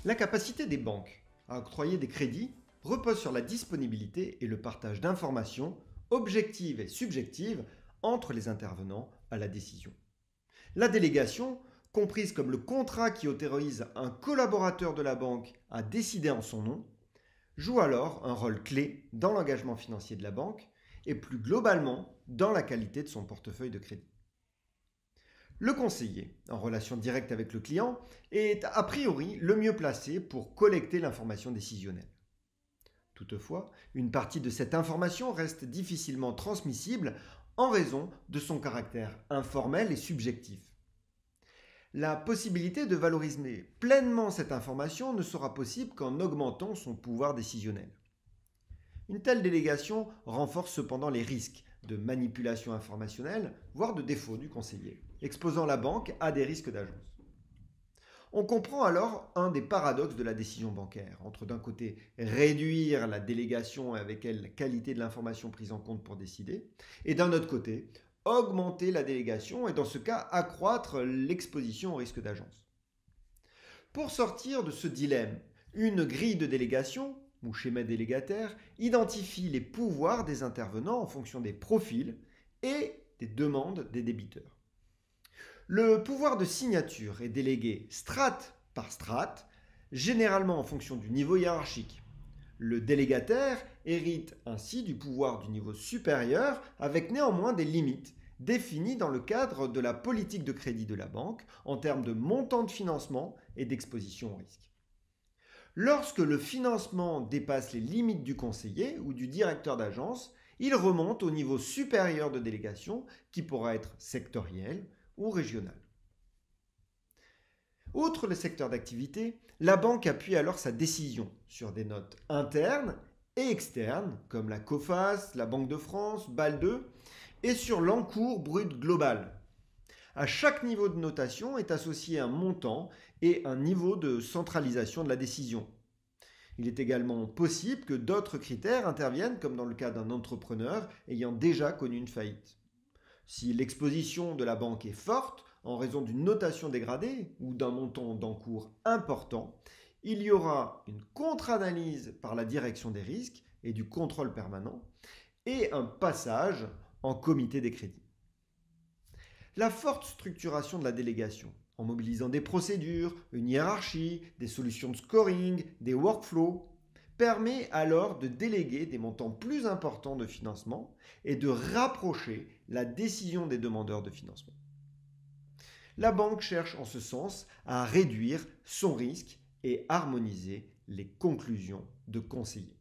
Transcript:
La capacité des banques à octroyer des crédits repose sur la disponibilité et le partage d'informations objectives et subjectives entre les intervenants à la décision. La délégation, comprise comme le contrat qui autorise un collaborateur de la banque à décider en son nom, joue alors un rôle clé dans l'engagement financier de la banque et plus globalement dans la qualité de son portefeuille de crédit. Le conseiller, en relation directe avec le client, est a priori le mieux placé pour collecter l'information décisionnelle. Toutefois, une partie de cette information reste difficilement transmissible en raison de son caractère informel et subjectif. La possibilité de valoriser pleinement cette information ne sera possible qu'en augmentant son pouvoir décisionnel. Une telle délégation renforce cependant les risques de manipulation informationnelle, voire de défaut du conseiller, exposant la banque à des risques d'agence. On comprend alors un des paradoxes de la décision bancaire, entre d'un côté réduire la délégation avec elle la qualité de l'information prise en compte pour décider, et d'un autre côté augmenter la délégation et dans ce cas accroître l'exposition au risque d'agence. Pour sortir de ce dilemme, une grille de délégation, ou schéma délégataire, identifie les pouvoirs des intervenants en fonction des profils et des demandes des débiteurs. Le pouvoir de signature est délégué strate par strate, généralement en fonction du niveau hiérarchique. Le délégataire hérite ainsi du pouvoir du niveau supérieur avec néanmoins des limites définies dans le cadre de la politique de crédit de la banque en termes de montant de financement et d'exposition au risque. Lorsque le financement dépasse les limites du conseiller ou du directeur d'agence, il remonte au niveau supérieur de délégation qui pourra être sectoriel ou régional. Outre le secteur d'activité, la banque appuie alors sa décision sur des notes internes et externes, comme la COFAS, la Banque de France, BAL 2, et sur l'encours brut global. À chaque niveau de notation est associé un montant et un niveau de centralisation de la décision. Il est également possible que d'autres critères interviennent, comme dans le cas d'un entrepreneur ayant déjà connu une faillite. Si l'exposition de la banque est forte, en raison d'une notation dégradée ou d'un montant d'encours important, il y aura une contre-analyse par la direction des risques et du contrôle permanent et un passage en comité des crédits. La forte structuration de la délégation, en mobilisant des procédures, une hiérarchie, des solutions de scoring, des workflows, permet alors de déléguer des montants plus importants de financement et de rapprocher la décision des demandeurs de financement. La banque cherche en ce sens à réduire son risque et harmoniser les conclusions de conseillers.